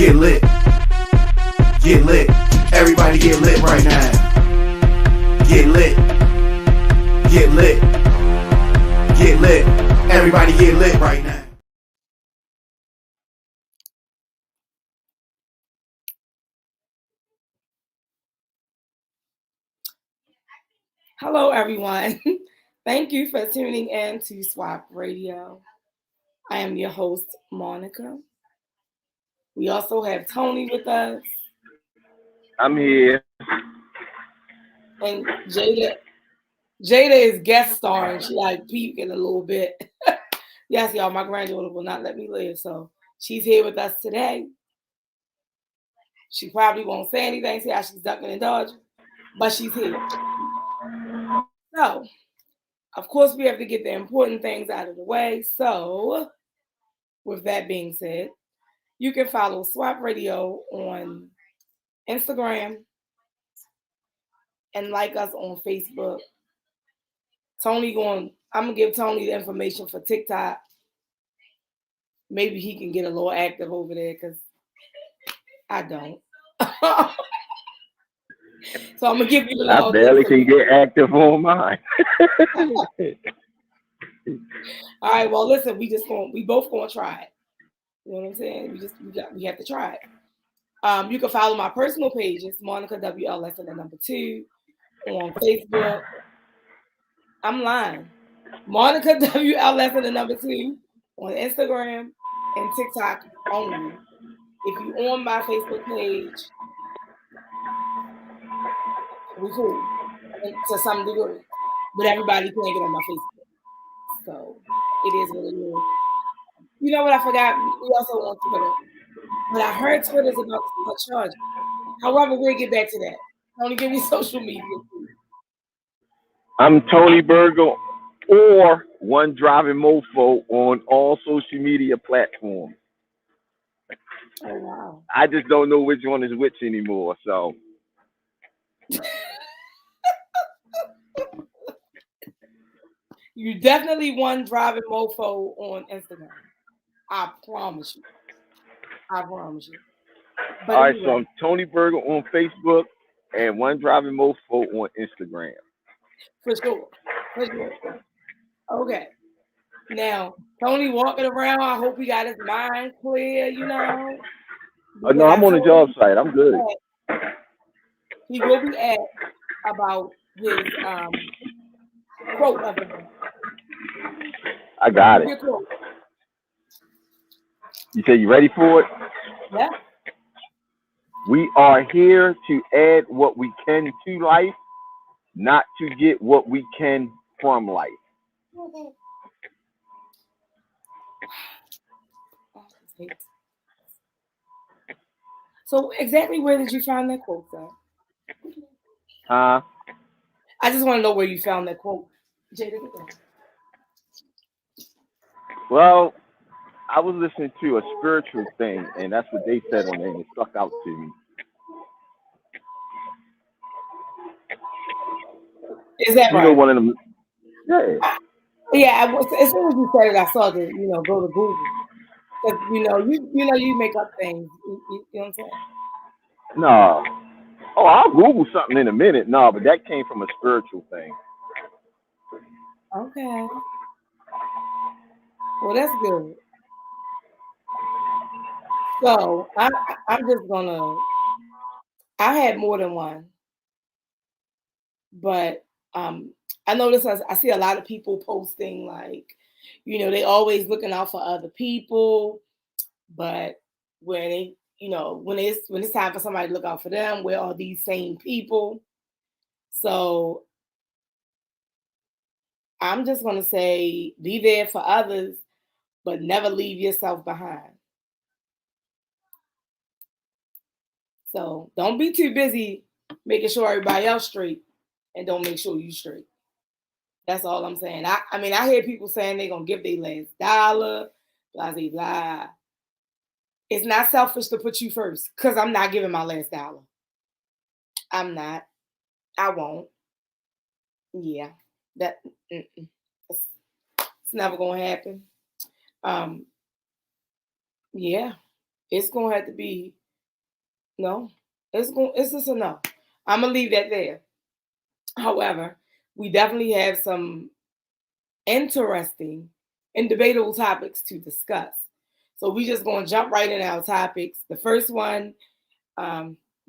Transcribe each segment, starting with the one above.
Get lit. Get lit. Everybody get lit right now. Get lit. Get lit. Get lit. Everybody get lit right now. Hello, everyone. Thank you for tuning in to Swap Radio. I am your host, Monica. We also have Tony with us. I'm here. And Jada is guest starring. She like peeking a little bit. Yes, y'all, my granddaughter will not let me live. So she's here with us today. She probably won't say anything, see how she's ducking and dodging, but she's here. So, of course, we have to get the important things out of the way. So, with that being said, you can follow Swap Radio on Instagram and like us on Facebook. I'm gonna give Tony the information for TikTok. Maybe he can get a little active over there because I don't. So I'm gonna give you the log. I barely can get active on mine. All right, well, listen, we both gonna try it. You know what I'm saying? We have to try it. You can follow my personal pages, Monica WLS and the number 2 on Facebook. I'm lying. Monica WLS and the number 2 on Instagram and TikTok only. If you on my Facebook page, we cool to some degree, but everybody can't get on my Facebook. So it is what it is. You know what I forgot? We also on Twitter. But I heard Twitter's about to charge. However, we'll get back to that. Only give me social media. I'm Tony Burger or One Driving Mofo on all social media platforms. Oh, wow. I just don't know which one is which anymore, so. You definitely One Driving Mofo on Instagram. I promise you. But all right, so I'm Tony Burger on Facebook and One Driving Mofo on Instagram. For sure. Okay. Now, Tony walking around, I hope he got his mind clear, you know. No, I'm on the job site. I'm good. He will be asked about his quote of the day. I got it. You say you ready for it? Yeah. We are here to add what we can to life, not to get what we can from life. So exactly where did you find that quote, sir? Huh? I just want to know where you found that quote. Jada, well, I was listening to a spiritual thing, and that's what they said on there, and it stuck out to me. Is that right? You know, one of them. Yeah. As soon as you said it, I saw the go to Google. Because you make up things. You know what I'm saying? No. Oh, I'll Google something in a minute. No, but that came from a spiritual thing. Okay. Well, that's good. So I'm just gonna. I had more than one, but I notice I see a lot of people posting like, they always looking out for other people, but when it's time for somebody to look out for them, where are these same people? So I'm just gonna say, be there for others, but never leave yourself behind. So don't be too busy making sure everybody else straight and don't make sure you straight. That's all I'm saying. I hear people saying they're going to give their last dollar, blah, blah, blah. It's not selfish to put you first because I'm not giving my last dollar. I'm not. I won't. Yeah. It's never going to happen. Yeah. it's gonna have to be no. It's just a no. I'm gonna leave that there. However, we definitely have some interesting and debatable topics to discuss. So we just gonna jump right in our topics. The first one,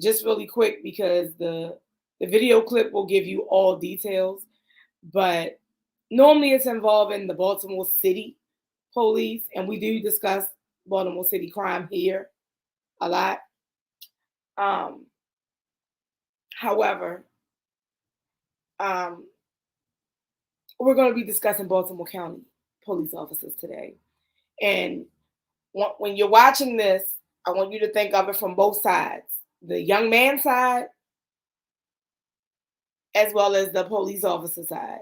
just really quick because the video clip will give you all details, but normally it's involving the Baltimore City police, and we do discuss Baltimore City crime here a lot. However, we're going to be discussing Baltimore County police officers today. And when you're watching this, I want you to think of it from both sides, the young man side as well as the police officer side.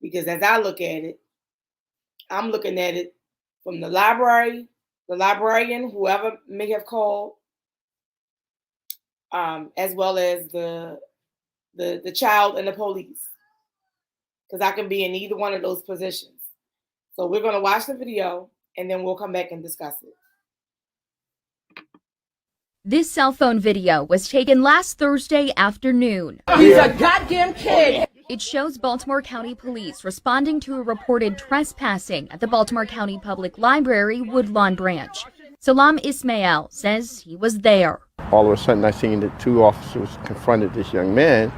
Because as I look at it, I'm looking at it from the library, the librarian, whoever may have called, as well as the child and the police. Because I can be in either one of those positions. So we're going to watch the video and then we'll come back and discuss it. This cell phone video was taken last Thursday afternoon. He's a goddamn kid. It shows Baltimore County Police responding to a reported trespassing at the Baltimore County Public Library Woodlawn branch. Salam Ismail says he was there. All of a sudden I seen the two officers confronted this young man,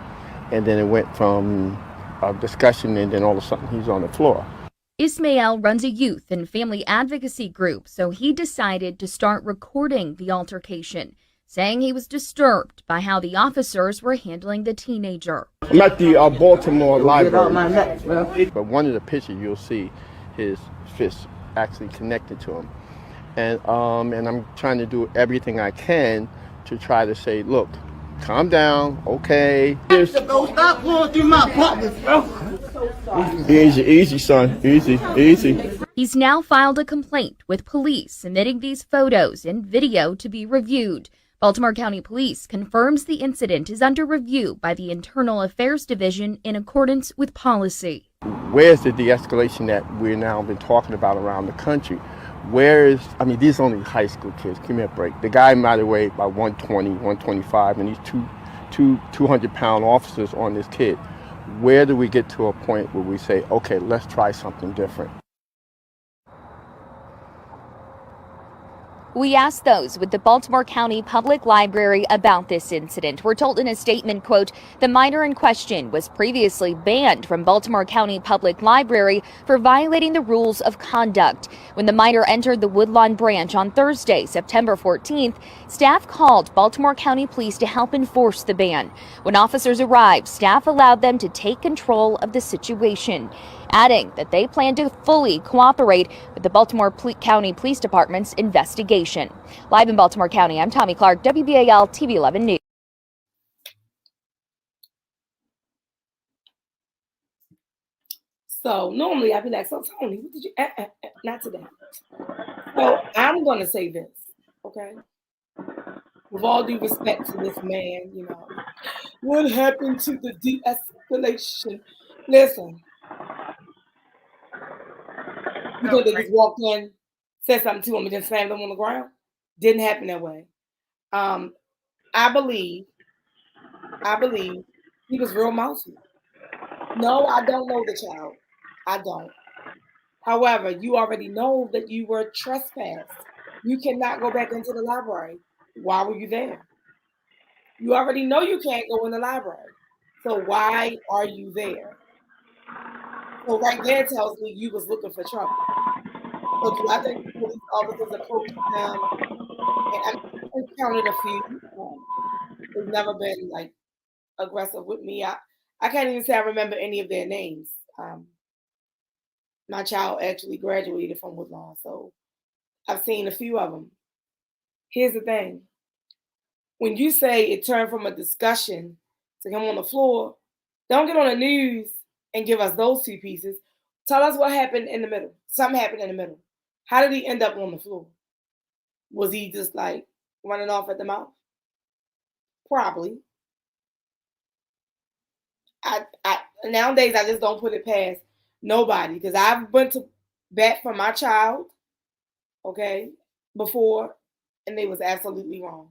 and then it went from a discussion and then all of a sudden he's on the floor. Ismail runs a youth and family advocacy group, so he decided to start recording the altercation, saying he was disturbed by how the officers were handling the teenager. I'm at the Baltimore Library, but one of the pictures you'll see his fist actually connected to him. And I'm trying to do everything I can to try to say, look, calm down, okay. Stop going through my pockets, bro. Easy, son, easy. He's now filed a complaint with police, submitting these photos and video to be reviewed. Baltimore County Police confirms the incident is under review by the Internal Affairs Division in accordance with policy. Where's the de-escalation that we're now been talking about around the country? These are only high school kids. Give me a break. The guy might have weighed about 120, 125, and these two 200-pound officers on this kid. Where do we get to a point where we say, okay, let's try something different? We asked those with the Baltimore County Public Library about this incident. We're told in a statement, quote, the minor in question was previously banned from Baltimore County Public Library for violating the rules of conduct. When the minor entered the Woodlawn branch on Thursday, September 14th, staff called Baltimore County Police to help enforce the ban. When officers arrived, staff allowed them to take control of the situation, adding that they plan to fully cooperate with the Baltimore County Police Department's investigation. Live in Baltimore County, I'm Tommy Clark, WBAL TV 11 News. So normally I'd be like, so Tony, what did you, not today. So I'm going to say this, okay? With all due respect to this man, you know, what happened to the de-escalation? Listen, you think they just walked in, said something to him, and then slammed him on the ground? Didn't happen that way. I believe he was real mousy. No, I don't know the child. I don't. However, you already know that you were trespassed. You cannot go back into the library. Why were you there? You already know you can't go in the library. So why are you there? So right there tells me you was looking for trouble. So do I think police officers approached him? And I've encountered a few. They've never been like aggressive with me. I can't even say I remember any of their names. My child actually graduated from Woodlawn, so I've seen a few of them. Here's the thing. When you say it turned from a discussion to him on the floor, don't get on the news and give us those two pieces. Tell us what happened in the middle. Something happened in the middle. How did he end up on the floor? Was he just like running off at the mouth? Probably. Nowadays I just don't put it past nobody, because I've went to bat for my child, okay, before, and they was absolutely wrong.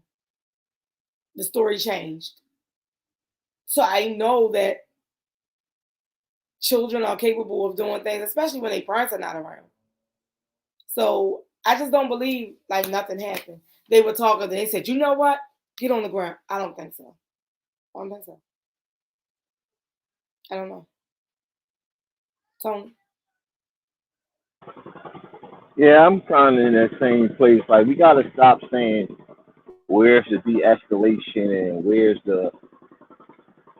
The story changed. So I know that children are capable of doing things, especially when their parents are not around. So I just don't believe like nothing happened. They were talking, they said, you know what? Get on the ground. I don't think so. I don't think so. I don't know. Tony? Yeah, I'm kind of in that same place. Like, we got to stop saying, where's the de-escalation and where's the,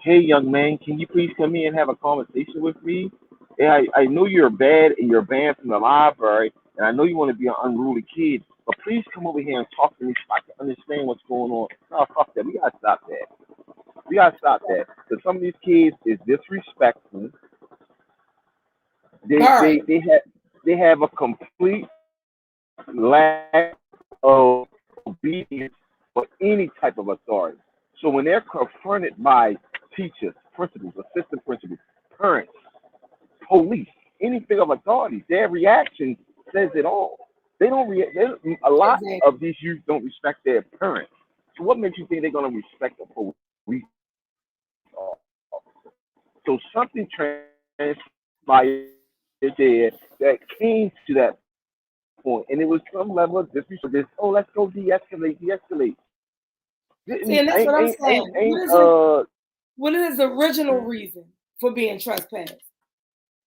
hey, young man, can you please come in and have a conversation with me? Yeah, I know you're bad and you're banned from the library, and I know you want to be an unruly kid, but please come over here and talk to me so I can understand what's going on. No, fuck that. We got to stop that. We got to stop that. Because some of these kids is disrespectful. They have a complete lack of obedience for any type of authority. So when they're confronted by teachers, principals, assistant principals, parents, police, anything of authority, their reaction says it all. They don't react. A lot of these youth don't respect their parents. So what makes you think they're going to respect the police officer? So something transpired there that came to that point, and it was some level of disrespect. This, oh, let's go de-escalate. See, and that's what I'm saying. What is his original reason for being trespassed?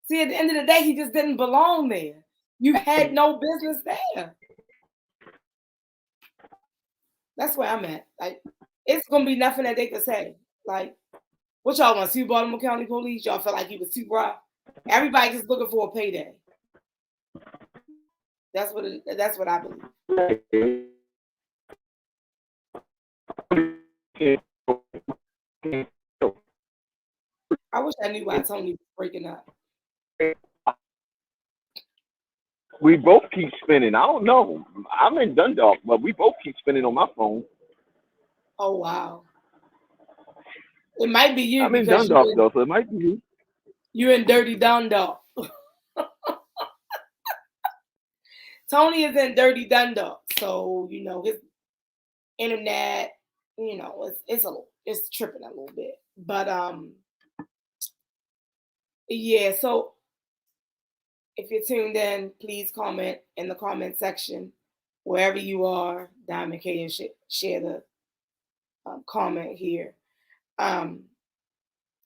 See, at the end of the day, he just didn't belong there. You had no business there. That's where I'm at. Like, it's gonna be nothing that they could say. Like, what y'all want to see Baltimore County Police? Y'all feel like he was too rough. Everybody just looking for a payday. That's what I believe. I wish I knew why Tony was breaking up. We both keep spinning. I don't know. I'm in Dundalk, but we both keep spinning on my phone. Oh, wow. It might be you. I'm in Dundalk, though, so it might be you. You're in dirty Dundalk. Tony is in dirty Dundalk, so, you know, his internet, you know, it's tripping a little bit. But, yeah, so if you're tuned in, please comment in the comment section wherever you are. Diamond K, and share the comment here. Yeah,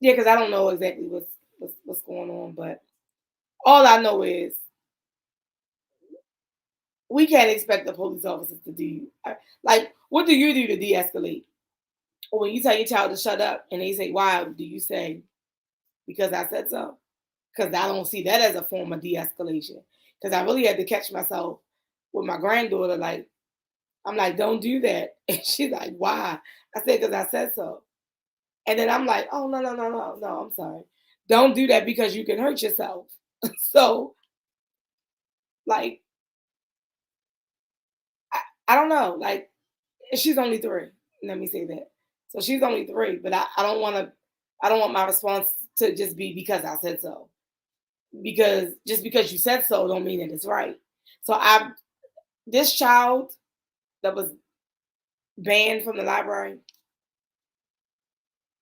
because I don't know exactly what's going on, but all I know is we can't expect the police officers to do. Like, what do you do to de-escalate? Or when you tell your child to shut up and they say, why, do you say, because I said so? Because I don't see that as a form of de-escalation. Because I really had to catch myself with my granddaughter. Like, I'm like, don't do that. And she's like, why? I said, because I said so. And then I'm like, oh, no, I'm sorry. Don't do that because you can hurt yourself. So, like, I don't know. Like, she's only 3. Let me say that. So she's only 3, but I don't want my response to just be because I said so. Because just because you said so don't mean that it's right. So this child that was banned from the library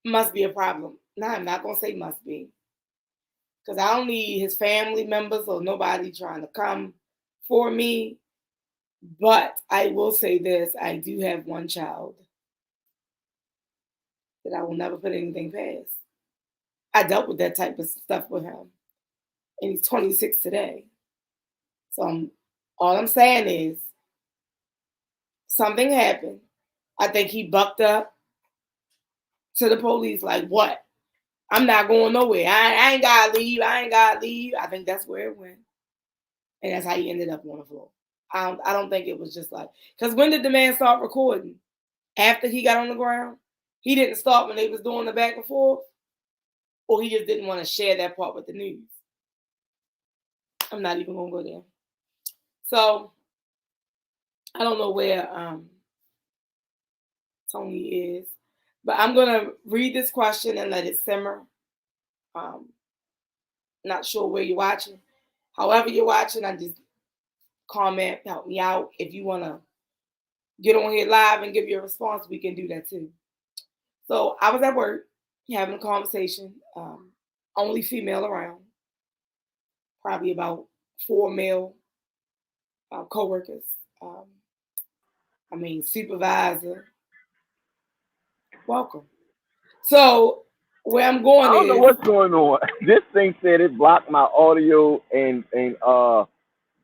must be a problem. No, I'm not going to say must be. Because I don't need his family members or nobody trying to come for me. But I will say this, I do have one child that I will never put anything past. I dealt with that type of stuff with him. And he's 26 today. So all I'm saying is something happened. I think he bucked up to the police like, what? I'm not going nowhere. I ain't got to leave. I think that's where it went. And that's how he ended up on the floor. I don't think it was just like, because when did the man start recording? After he got on the ground? He didn't stop when they was doing the back and forth? Or he just didn't want to share that part with the news? I'm not even going to go there. So, I don't know where Tony is. But I'm going to read this question and let it simmer. Not sure where you're watching. However you're watching, I just comment, help me out. If you want to get on here live and give you a response, we can do that too. So I was at work having a conversation, only female around, probably about 4 male co-workers. Supervisor. Welcome. So where I'm going I don't know is, what's going on. This thing said it blocked my audio and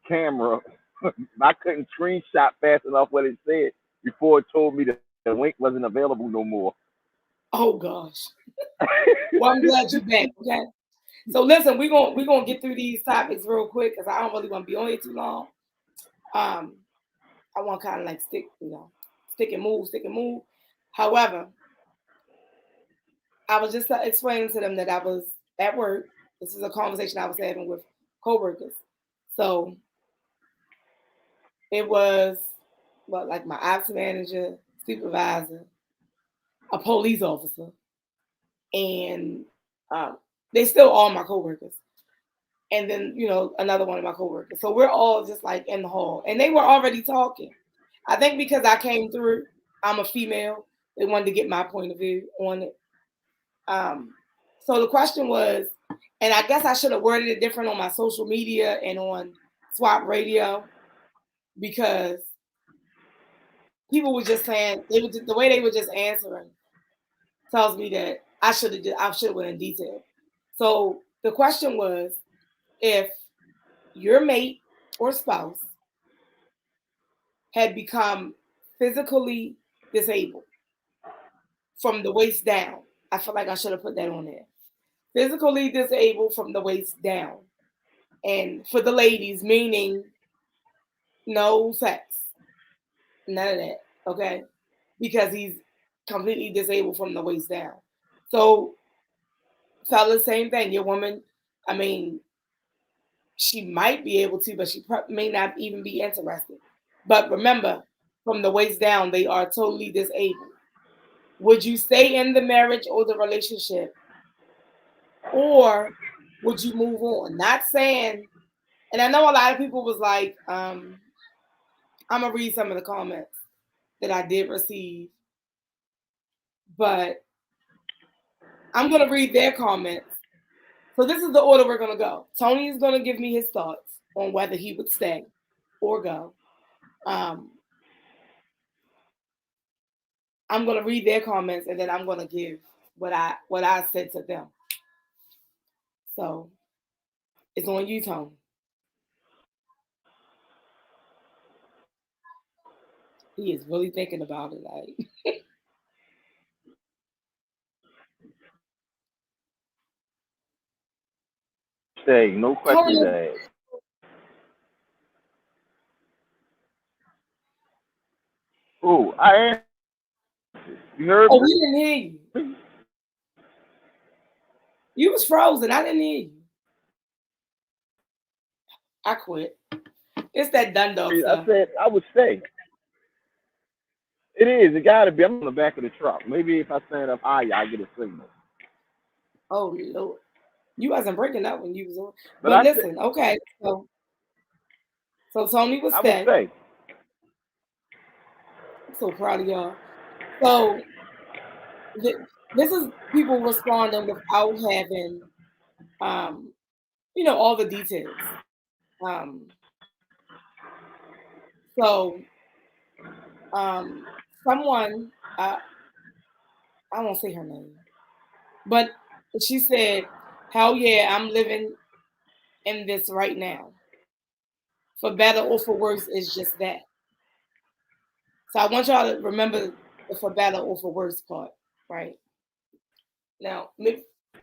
camera. I couldn't screenshot fast enough what it said before it told me that the link wasn't available no more. oh gosh. Well, I'm glad you're back. Okay. So listen, we're gonna get through these topics real quick because I don't really want to be on here too long. I want kind of like stick and move. However, I was just explaining to them that I was at work. This is a conversation I was having with coworkers. So it was like my ops manager, supervisor, a police officer, and they still all my coworkers. And then, another one of my coworkers. So we're all just like in the hall. And they were already talking. I think because I came through, I'm a female, they wanted to get my point of view on it. So the question was, and I guess I should have worded it different on my social media and on Swap Radio, because people were just saying, the way they were just answering tells me that I should have went in detail. So the question was, if your mate or spouse had become physically disabled from the waist down, I feel like I should have put that on there. Physically disabled from the waist down. And for the ladies, meaning no sex, none of that, okay? Because he's completely disabled from the waist down. So, fellas, same thing. Your woman, she might be able to, but she may not even be interested. But remember, from the waist down, they are totally disabled. Would you stay in the marriage or the relationship? Or would you move on? Not saying, and I know a lot of people was like, I'm going to read some of the comments that I did receive, but I'm going to read their comments. So this is the order we're going to go. Tony is going to give me his thoughts on whether he would stay or go. I'm going to read their comments, and then I'm going to give what I said to them. So it's on you, Tony. He is really thinking about it. Like, Say, no questions asked. Oh, I asked. You heard me? we didn't hear you. You was frozen. I didn't hear you. I quit. It's that Dundalk stuff. I said I would stay. It is. It got to be. I'm on the back of the truck. Maybe if I stand up higher, I get a signal. Oh, Lord. You wasn't breaking up when you was on. But listen, okay. So Tony would stay. I would stay. I'm so proud of y'all. So this is people responding without having, all the details. Someone, I won't say her name, but she said, hell yeah, I'm living in this right now. For better or for worse, it's just that. So I want y'all to remember the for better or for worse part, right? Now, maybe, I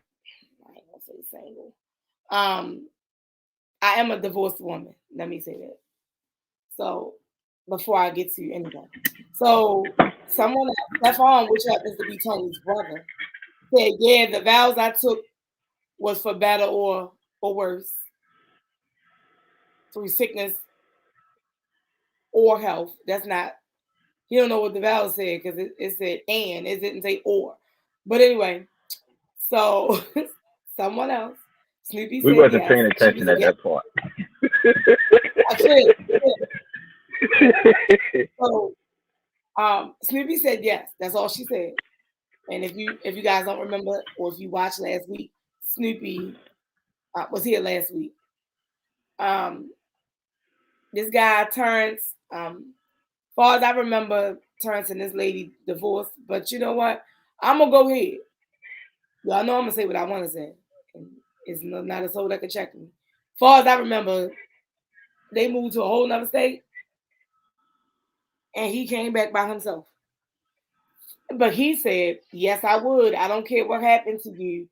ain't gonna say single. I am a divorced woman. Let me say that. So before I get to anything. So someone at Stephon, which happens to be Tony's brother, said, yeah, the vows I took was for better or worse, through sickness or health. That's not, you don't know what the vows said because it said and, it didn't say or. But anyway, so someone else, Snoopy said, we wasn't yes, paying attention at that point. I should. So Snoopy said yes. That's all she said. And if you guys don't remember, or if you watched last week, Snoopy was here last week. This guy Terrence, far as I remember, Terrence and this lady divorced. But you know what? I'm gonna go ahead. Y'all know I'm gonna say what I want to say. And it's not a soul that can check me. Far as I remember, they moved to a whole nother state, and he came back by himself. But he said, "Yes, I would. I don't care what happened to you.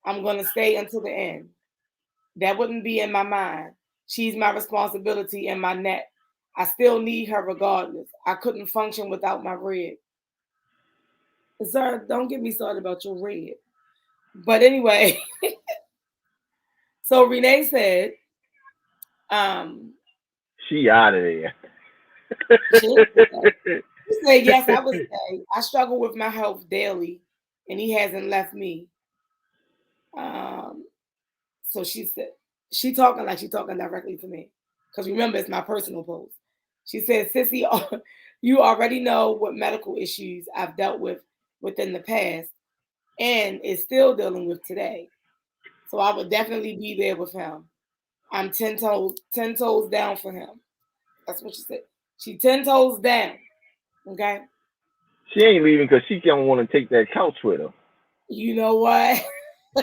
I'm gonna stay until the end. That wouldn't be in my mind. She's my responsibility and my net. I still need her regardless. I couldn't function without my red." Sir, don't get me started about your red. But anyway, so Renee said, she out of there. she said, yes, I would say I struggle with my health daily, and he hasn't left me. So she said, she talking like she talking directly to me. Because remember, it's my personal post. She said, Sissy, you already know what medical issues I've dealt with within the past and is still dealing with today. So I would definitely be there with him. I'm 10 toes down for him. That's what she said. She 10 toes down. Okay. She ain't leaving because she don't want to take that couch with her. You know what? So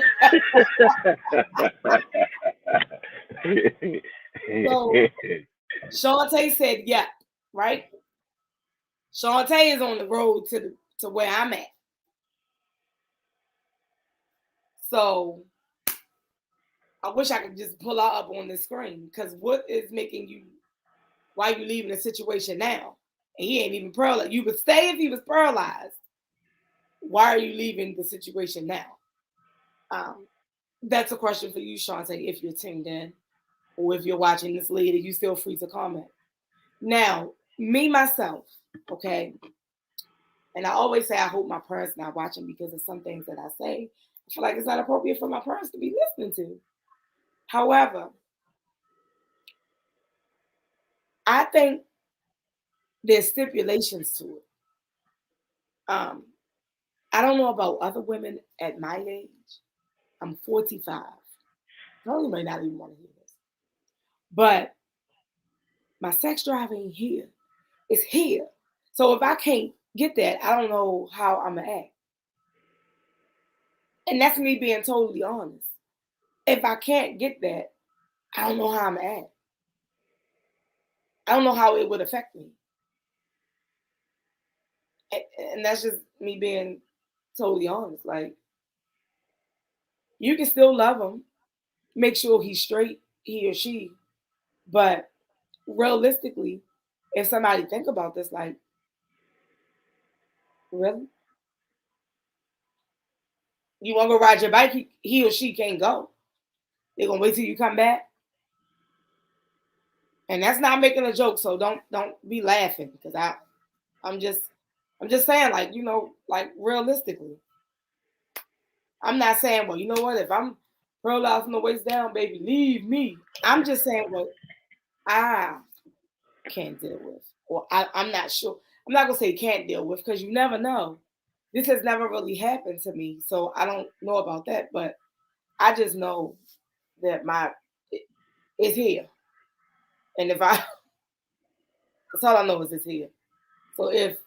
Shantae said, yeah, right? Shantae is on the road to where I'm at. So I wish I could just pull her up on the screen, because what is making you, why are you leaving the situation now? And he ain't even paralyzed. You would stay if he was paralyzed. Why are you leaving the situation now? That's a question for you, Shantae, if you're tuned in, or if you're watching this later, you still free to comment. Now, me, myself, okay, and I always say I hope my parents not watching, because of some things that I say. I feel like it's not appropriate for my parents to be listening to. However, I think there's stipulations to it. I don't know about other women at my age. I'm 45. Probably might not even want to hear this. But my sex drive ain't here. It's here. So if I can't get that, I don't know how I'm going to act. And that's me being totally honest. If I can't get that, I don't know how I'm going to act. I don't know how it would affect me. And that's just me being totally honest. Like, you can still love him, make sure he's straight, he or she. But realistically, if somebody think about this, like, really? You want to go ride your bike? He or she can't go. They're gonna wait till you come back. And that's not making a joke, so don't be laughing, because I'm just saying, like, you know, like, realistically. I'm not saying, well, you know what, if I'm paralyzed from the waist down, baby, leave me. I'm just saying what I can't deal with. Or I'm not sure. I'm not gonna say can't deal with, because you never know. This has never really happened to me, so I don't know about that, but I just know that it's here. And that's all I know is it's here. So if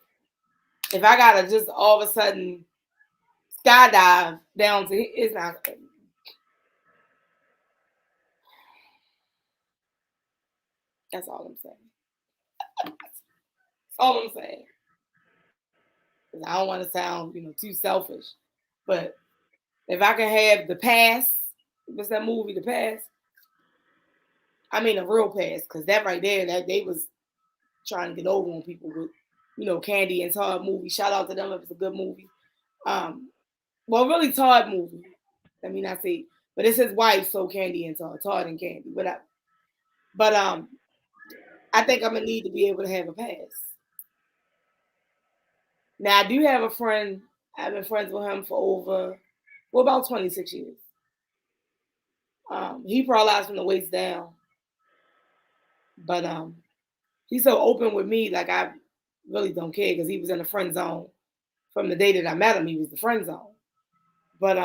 I gotta just all of a sudden skydive down to, it's not. That's all I'm saying. That's all I'm saying. I don't want to sound, too selfish, but if I can have the pass, what's that movie, The Pass? I mean, a real pass, because that right there, that they was trying to get over on people with, Candy and Todd movie. Shout out to them if it's a good movie. Well, really Todd movie. I mean, I say, but it's his wife, so Candy and Todd and Candy, whatever. But I think I'm gonna need to be able to have a pass. Now, I do have a friend. I've been friends with him for about 26 years. He paralyzed from the waist down, but he's so open with me. Like, I've really don't care because he was in the friend zone from the day that I met him. He was the friend zone. But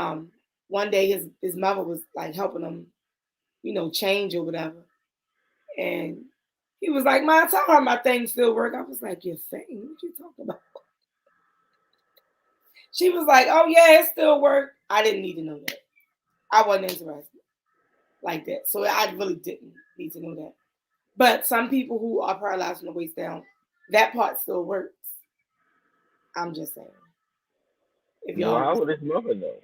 one day his mother was like helping him, change or whatever, and he was like, "Ma, tell her my thing still work." I was like, "Your thing? What you talking about?" She was like, "Oh yeah, it still work." I didn't need to know that. I wasn't interested like that, so I really didn't need to know that. But some people who are paralyzed from the waist down, that part still works. I'm just saying. If Well, y'all, how would his mother know?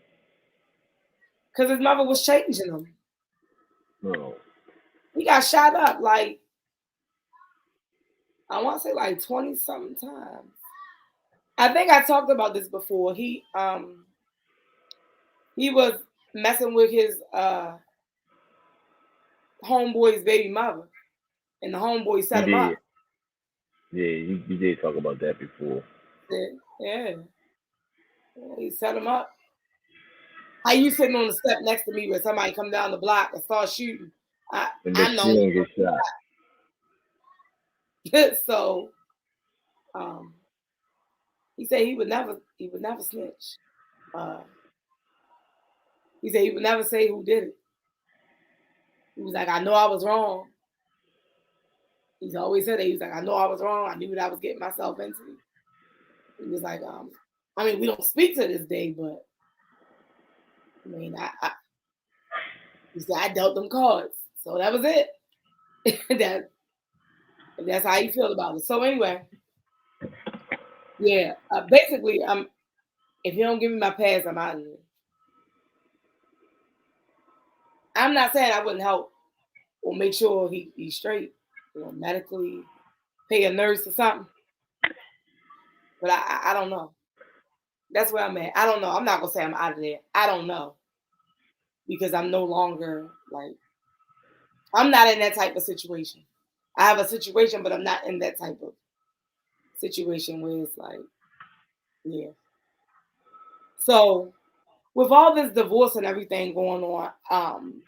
because his mother was changing him. No. He got shot up like, I want to say like 20 something times. I think I talked about this before. He was messing with his homeboy's baby mother, and the homeboy set him up. Yeah, you did talk about that before. Yeah, he set him up. How you sitting on the step next to me when somebody come down the block and start shooting? And I'm the you only don't get shot. so he said he would never snitch. He said he would never say who did it. He was like, "I know I was wrong." He's always said that. He was like, "I know I was wrong. I knew what I was getting myself into." He was like, I mean, we don't speak to this day, but I mean, he said I dealt them cards, so that was it. That's how you feel about it. So anyway, yeah, basically, if you don't give me my pass, I'm out of here. I'm not saying I wouldn't help or make sure he's straight, medically, pay a nurse or something. But I don't know. That's where I'm at. I don't know. I'm not gonna say I'm out of there. I don't know. Because I'm no longer I'm not in that type of situation. I have a situation, but I'm not in that type of situation where it's like, yeah. So with all this divorce and everything going on,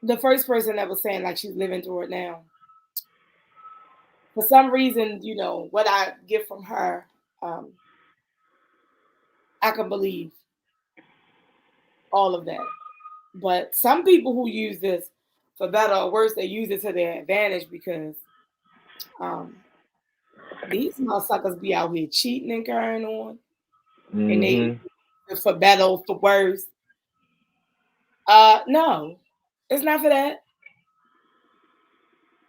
the first person that was saying like she's living through it now, for some reason, what I get from her, I can believe all of that. But some people who use this for better or worse, they use it to their advantage because these motherfuckers be out here cheating and carrying on. Mm-hmm. And they, for better or for worse. No, it's not for that.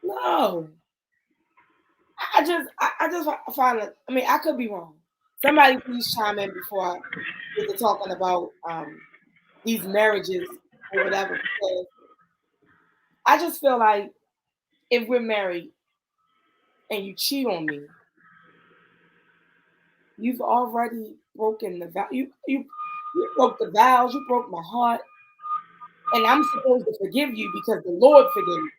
No. I just find it, I mean, I could be wrong. Somebody please chime in before I get to talking about these marriages or whatever. Because I just feel like if we're married and you cheat on me, you've already broken the vow. You broke the vows. You broke my heart, and I'm supposed to forgive you because the Lord forgave me.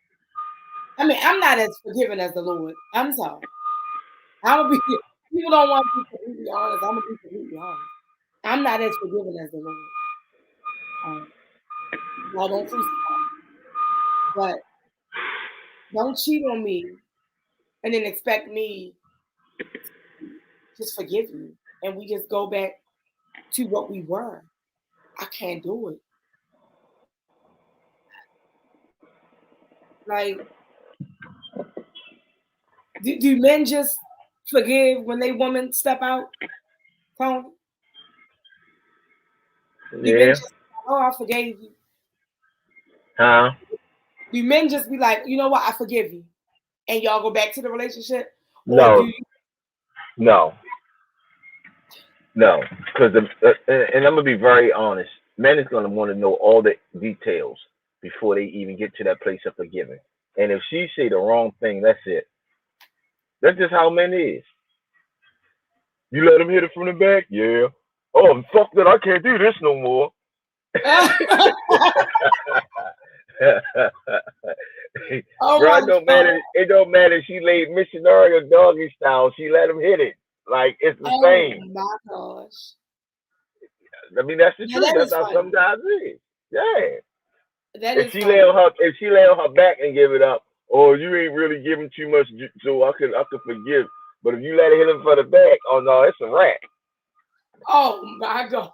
I mean, I'm not as forgiving as the Lord. I'm sorry. I'm gonna be. People don't want to be completely honest. I'm gonna be completely honest. I'm not as forgiving as the Lord. Y'all don't crucify me, but don't cheat on me and then expect me to just forgive you and we just go back to what we were. I can't do it. Like, do men just forgive when they women step out, Tony? Do men just, I forgave you? Huh? Do men just be like, you know what, I forgive you, and y'all go back to the relationship? Or No. do you? No. Because and I'm gonna be very honest. Men is gonna want to know all the details before they even get to that place of forgiving. And if she say the wrong thing, that's it. That's just how men is. You let him hit it from the back? Yeah. Oh, fuck that. I can't do this no more. Oh, bro, it don't matter. She laid missionary or doggy style. She let him hit it. Like, it's the same. Oh my gosh. I mean, that's the truth. That That's is how funny. some guys is. Yeah. That If is she funny. lay on her back and give it up, or you ain't really giving too much, so I could forgive. But if you let it hit him for the back, oh no, it's a wrap. Oh my God.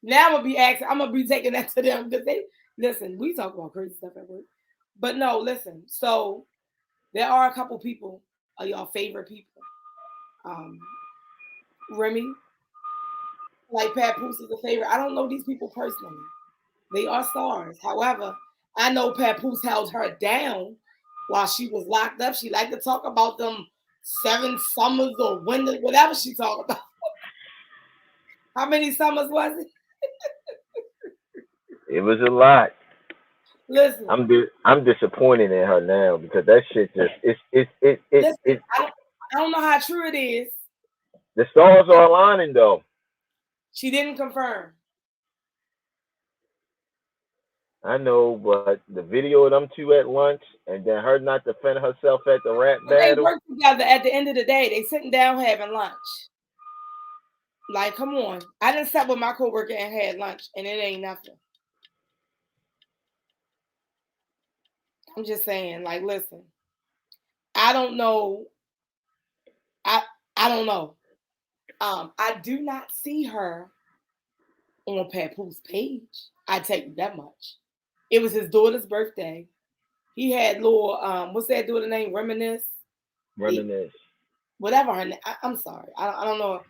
Now I'm gonna be taking that to them because they listen, we talk about crazy stuff at work. But no, listen, so there are a couple people, y'all favorite people. Remy, like Papoose is a favorite. I don't know these people personally. They are stars. However, I know Papoose held her down while she was locked up. She liked to talk about them 7 summers or winter, whatever she talked about. How many summers was it? It was a lot. Listen, I'm disappointed in her now because that shit just listen, I don't know how true it is. the stars are aligning though. She didn't confirm. I know, but the video of them two at lunch and then her not defending herself at the rap But they battle. work together at the end of the day. They sitting down having lunch. Like, come on. I done sat with my coworker and had lunch, and it ain't nothing. I'm just saying, like, listen. I don't know. I don't know. I do not see her on Papoose page. I tell you that much. It was his daughter's birthday. He had little what's that daughter name? Reminisce. Whatever her name. I'm sorry. I don't know.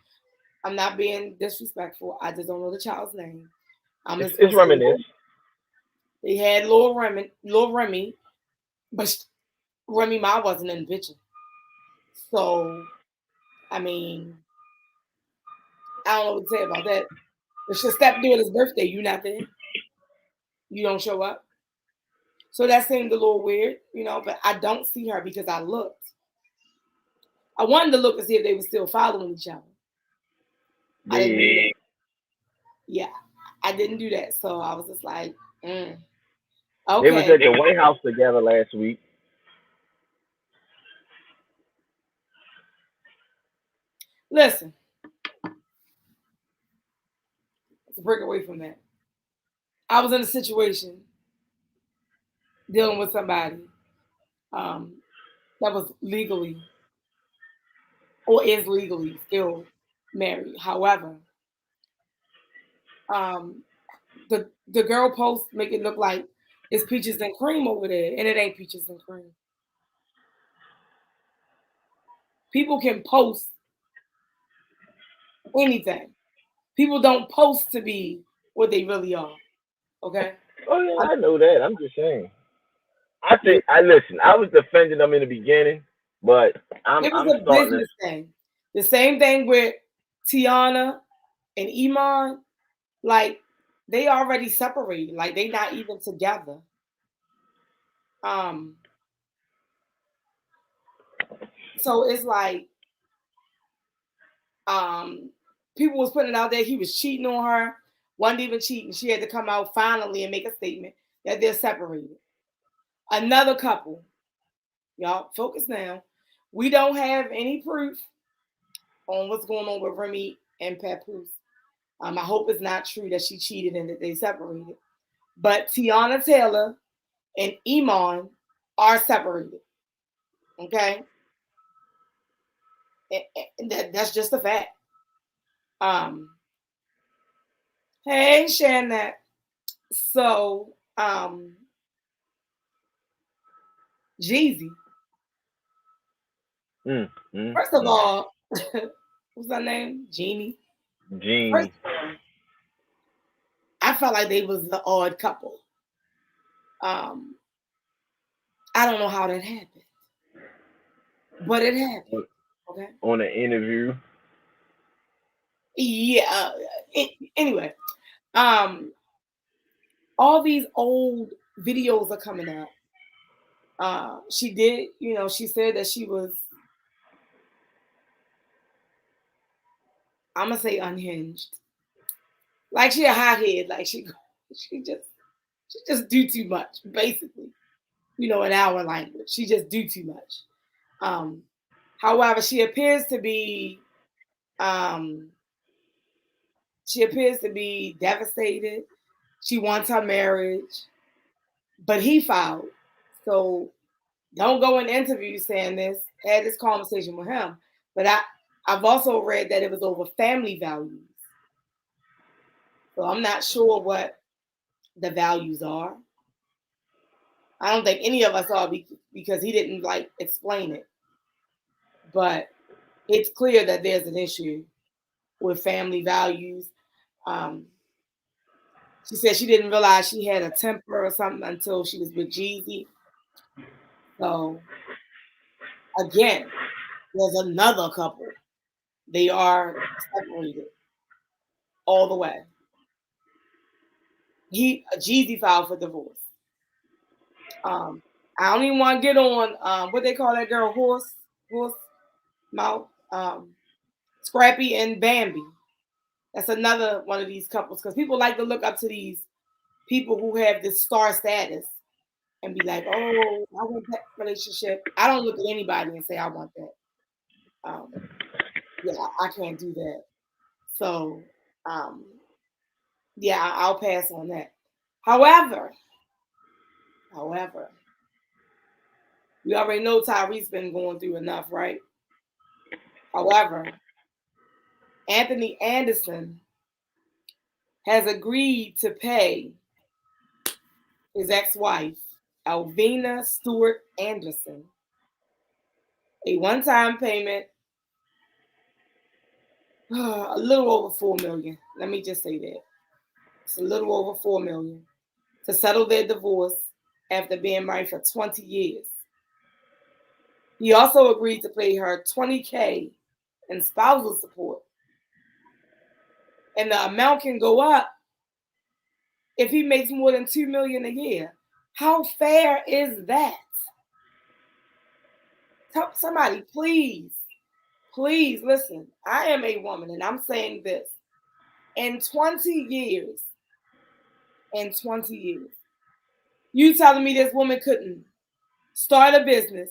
I'm not being disrespectful. I just don't know the child's name. It's Reminisce. They had Lil Remy, but Remy Ma wasn't in the picture. So, I mean, I don't know what to say about that. It's your stepdaughter's birthday. You not there. You don't show up. So that seemed a little weird, but I don't see her because I looked. I wanted to look to see if they were still following each other. I didn't do that. Yeah, I didn't do that. So I was just like, okay. They was at the White House together last week. Listen, let's break away from that. I was in a situation dealing with somebody that was legally or is legally still married. However, the girl post make it look like it's peaches and cream over there, and it ain't peaches and cream. People can post anything. People don't post to be what they really are. Okay? Oh yeah, I know that. I'm just saying. I listen. I was defending them in the beginning, but it was a business thing. The same thing with Tiana and Iman. Like they already separated. Like they not even together. So it's like people was putting it out there he was cheating on her. Wasn't even cheating. She had to come out finally and make a statement that they're separated. Another couple, y'all focus now. We don't have any proof on what's going on with Remy and Papoose. I hope it's not true that she cheated and that they separated. But Tiana Taylor and Iman are separated. Okay? And that's just a fact. Hey, Shannon. So, Jeezy. First of all, what's her name? Jeannie. First of all, I felt like they was the odd couple. I don't know how that happened, but it happened. Okay. On an interview. Yeah. Anyway, all these old videos are coming out. She did, she said that she was, I'm gonna say unhinged. Like she a hothead. Like she just do too much, basically. In our language, she just do too much. However, she appears to be devastated. She wants her marriage, but he filed So don't go in interviews saying this. Had this conversation with him. But I've also read that it was over family values. So I'm not sure what the values are. I don't think any of us are because he didn't like explain it. But it's clear that there's an issue with family values. She said she didn't realize she had a temper or something until she was with Jeezy. So again, there's another couple. They are separated all the way. Jeezy filed for divorce. I don't even want to get on what they call that girl, horse mouth, Scrappy and Bambi. That's another one of these couples because people like to look up to these people who have this star status and be like, oh, I want that relationship. I don't look at anybody and say I want that. Yeah, I can't do that. So, yeah, I'll pass on that. However, we already know Tyree's been going through enough, right? However, Anthony Anderson has agreed to pay his ex-wife, Alvina Stewart Anderson, a one-time payment, a little over $4 million. Let me just say that. It's a little over $4 million to settle their divorce after being married for 20 years. He also agreed to pay her $20,000 in spousal support. And the amount can go up if he makes more than $2 million a year. How fair is that? Somebody, please listen. I am a woman and I'm saying this. In 20 years, you telling me this woman couldn't start a business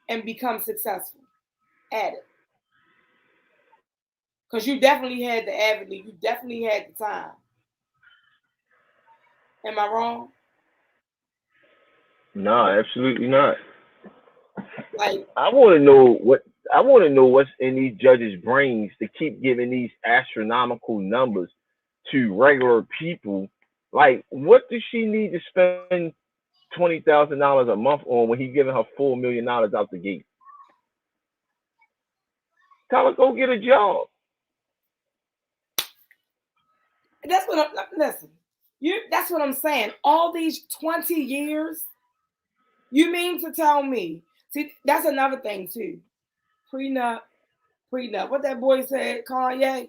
and become successful at it? Because you definitely had the avenue. You definitely had the time. Am I wrong? No, absolutely not. Like, I want to know what's in these judges' brains to keep giving these astronomical numbers to regular people. Like, what does she need to spend $20,000 a month on when he's giving her $4 million out the gate? Tell her go get a job. that's what listen. That's what I'm saying. All these 20 years, you mean to tell me? See, that's another thing too. Prenup. What that boy said, Kanye?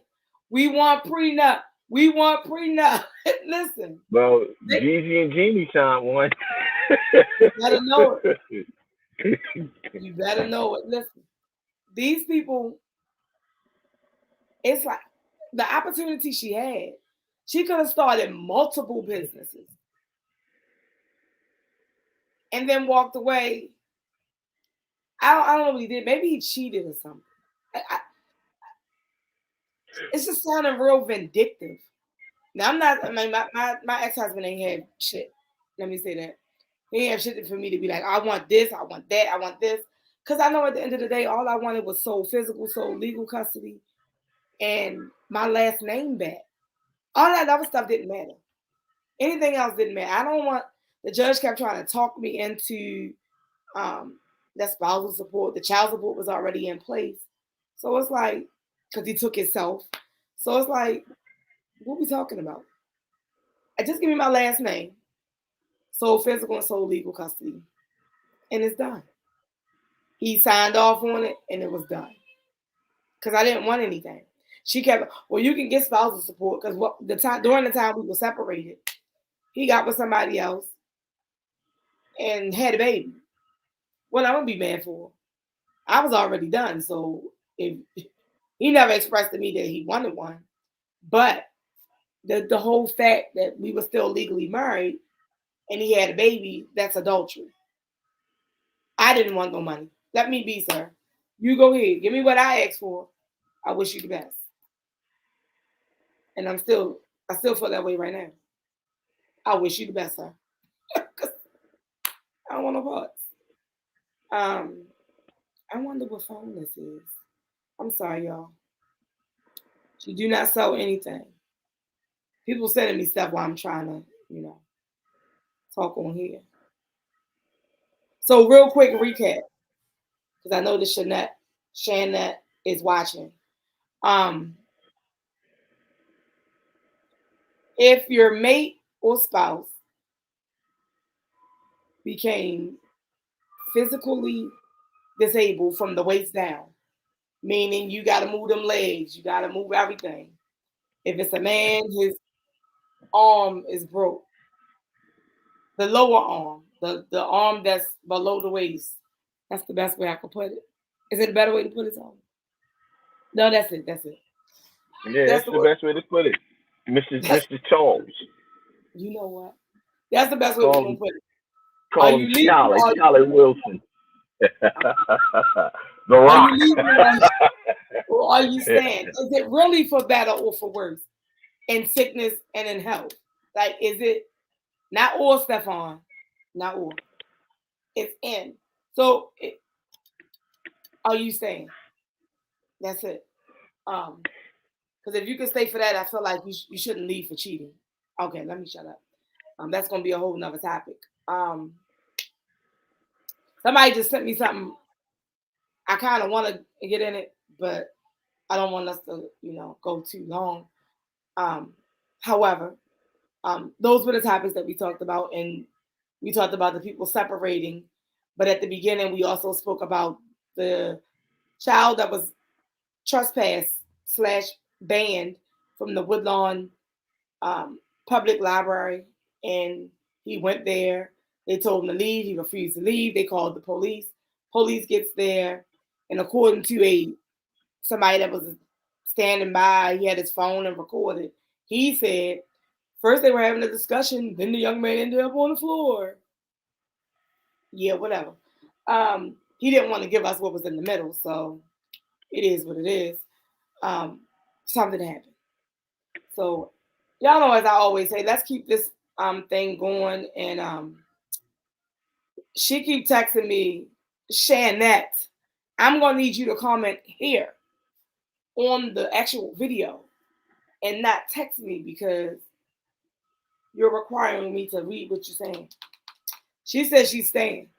We want prenup. Listen. Well, Jeezy and Jeannie signed one. You better know it. You better know it. Listen. These people, it's like the opportunity she had. She could have started multiple businesses and then walked away. I don't know what he did. Maybe he cheated or something. It's just sounding real vindictive. Now I'm not. I mean, my ex-husband ain't had shit. Let me say that he ain't have shit for me to be like, I want this, I want that, I want this. Because I know at the end of the day, all I wanted was sole physical, sole legal custody, and my last name back. All that other stuff didn't matter. Anything else didn't matter. I don't want. The judge kept trying to talk me into that spousal support. The child support was already in place, so it's like because he took himself. So it's like, what we talking about? Just give me my last name, sole physical and sole legal custody, and it's done. He signed off on it, and it was done. Because I didn't want anything. She kept, well, you can get spousal support because during the time we were separated, he got with somebody else and had a baby. What I'm gonna be mad for? I was already done, so if he never expressed to me that he wanted one, but the whole fact that we were still legally married and he had a baby, that's adultery. I didn't want no money. Let me be, sir. You go ahead. Give me what I asked for. I wish you the best. And I still feel that way right now. I wish you the best, sir. I don't want no parts. I wonder what phone this is. I'm sorry, y'all. She do not sell anything. People sending me stuff while I'm trying to, talk on here. So real quick recap, because I know that Shanette is watching. If your mate or spouse became physically disabled from the waist down, meaning you got to move them legs, you got to move everything. If it's a man, his arm is broke. The lower arm, the arm that's below the waist. That's the best way I could put it. Is it a better way to put it on? No, that's it. That's it. Yeah, that's the best way to put it. Mr. Charles. You know what? That's the best way we're going to put it. Call him Charlie Wilson. The Rock. Are you leaving or are you staying? Is it really for better or for worse? In sickness and in health? Like, is it not or, Stefan? Not or. It's in. So, are you staying? That's it. Because if you can stay for that, I feel like you shouldn't leave for cheating. Okay, let me shut up. That's going to be a whole nother topic. Somebody just sent me something. I kind of want to get in it, but I don't want us to, go too long. However, those were the topics that we talked about, and we talked about the people separating. But at the beginning, we also spoke about the child that was trespassed/banned from the Woodlawn Public Library, and he went there. They told him to leave. He refused to leave. They called the police. Police gets there, and according to somebody that was standing by, he had his phone and recorded. He said first they were having a discussion, then the young man ended up on the floor. Yeah, whatever. He didn't want to give us what was in the middle, so it is what it is. Something happened. So y'all know, as I always say, let's keep this thing going. And she keep texting me, Shanette, I'm gonna need you to comment here on the actual video and not text me because you're requiring me to read what you're saying. She says she's staying.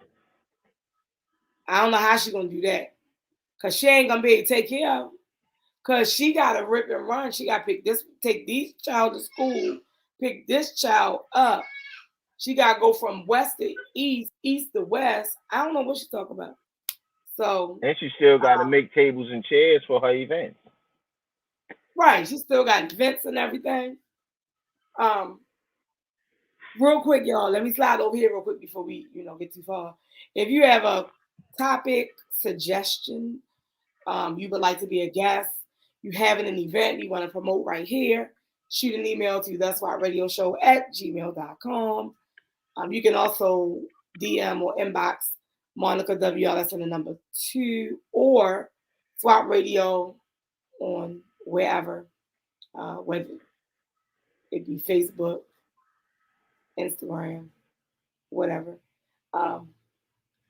I don't know how she's gonna do that, because she ain't gonna be able to take care of them. Because she gotta rip and run. She gotta take these child to school, pick this child up. She gotta go from west to east, east to west. I don't know what she's talking about. So, and she still gotta make tables and chairs for her event. Right, she still got events and everything. Real quick, y'all, let me slide over here real quick before we, get too far. If you have a topic suggestion, you would like to be a guest, you having an event you want to promote right here, shoot an email to theswatradioshow@gmail.com. You can also DM or inbox Monica WLS and the number 2 or SWAT Radio on wherever, whether it be Facebook, Instagram, whatever.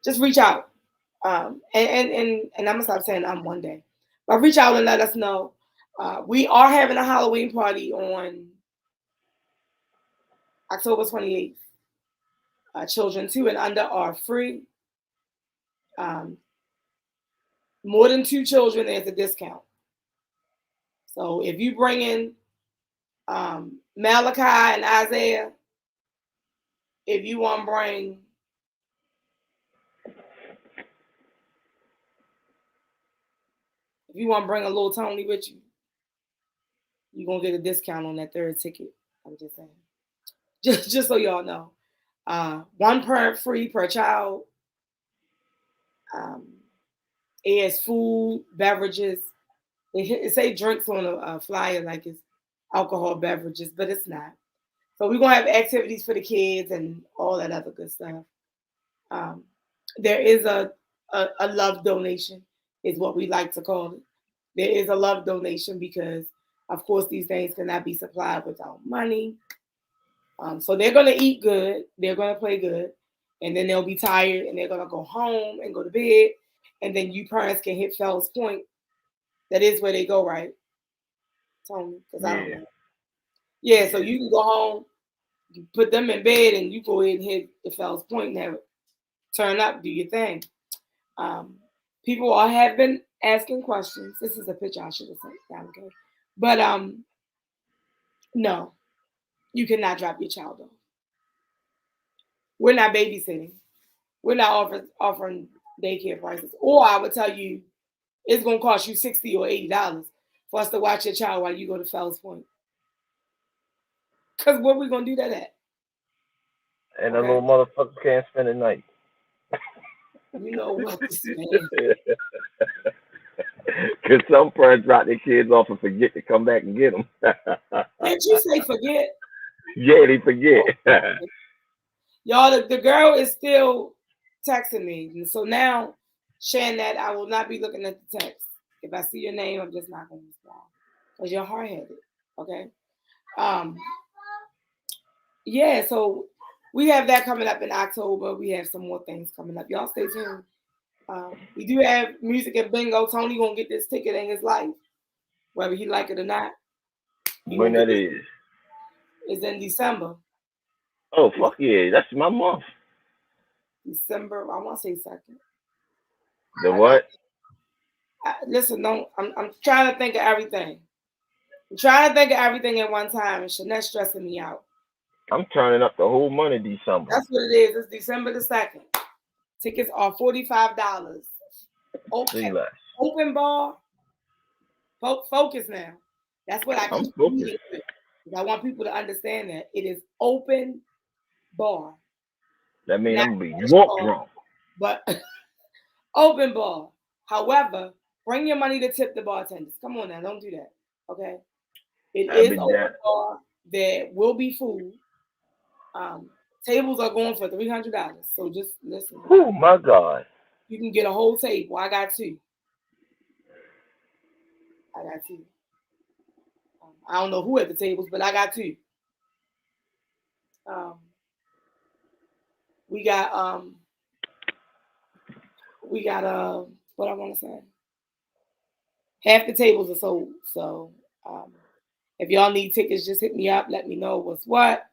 Just reach out. And I'm gonna stop saying one day, but reach out and let us know. We are having a Halloween party on October 28th. Children 2 and under are free. More than 2 children, there's a discount. So if you bring in Malachi and Isaiah, if you want to bring a little Tony with you, you're going to get a discount on that 3rd ticket. I'm just saying. Just so y'all know. 1 parent free per child. It has food, beverages. It say drinks on a flyer like it's alcohol beverages, but it's not. So we're going to have activities for the kids and all that other good stuff. There is a love donation, is what we like to call it. There is a love donation because, of course, these things cannot be supplied without money. So they're going to eat good. They're going to play good. and then they'll be tired and they're gonna go home and go to bed, and then you parents can hit Fells Point. That is where they go, right, Tony? Because I don't know. Yeah, so you can go home, you put them in bed, and you go ahead and hit the Fells Point now. Turn up, do your thing. People all have been asking questions. This is a picture I should have sent down, okay? But no, you cannot drop your child off. We're not babysitting. We're not offering daycare prices. Or I would tell you, it's gonna cost you $60 or $80 for us to watch your child while you go to Fells Point. Because where we gonna do that at? And the little motherfuckers can't spend the night. You know what this man. Because some parents drop their kids off and forget to come back and get them. Did you say forget? Yeah, they forget. Y'all, the girl is still texting me. And so now, Shanette, I will not be looking at the text. If I see your name, I'm just not going to respond. Because you're hard-headed, okay? Yeah, so we have that coming up in October. We have some more things coming up. Y'all stay tuned. We do have music and bingo. Tony gonna get this ticket in his life, whether he like it or not. When that is? It's in December. Oh, fuck yeah. That's my month. December, I want to say 2nd. The what? Listen, I'm trying to think of everything. I'm trying to think of everything at one time, and Shanette's stressing me out. I'm turning up the whole month of December. That's what it is. It's December the 2nd. Tickets are $45. Okay. Open bar. Focus now. That's what I keep reading with. I want people to understand that it is open bar. That means I'm gonna be walk drunk. But open bar. However, bring your money to tip the bartenders. Come on now, don't do that. Okay. It is open bar. There will be food. Tables are going for $300. So just listen. Oh my God. You can get a whole table. I got 2. I don't know who at the tables, but I got 2. We got what I want to say. Half the tables are sold. So if y'all need tickets, just hit me up. Let me know what's what.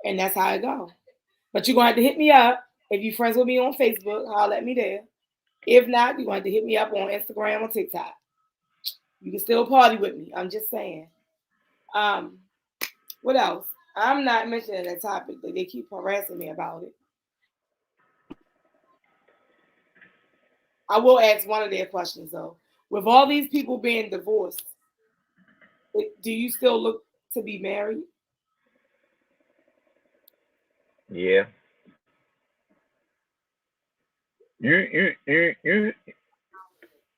And that's how it goes. But you're going to have to hit me up. If you're friends with me on Facebook, holler at me there. If not, you're going to have to hit me up on Instagram or TikTok. You can still party with me. I'm just saying. What else? I'm not mentioning that topic. They keep harassing me about it. I will ask one of their questions, though. With all these people being divorced, do you still look to be married? Yeah. You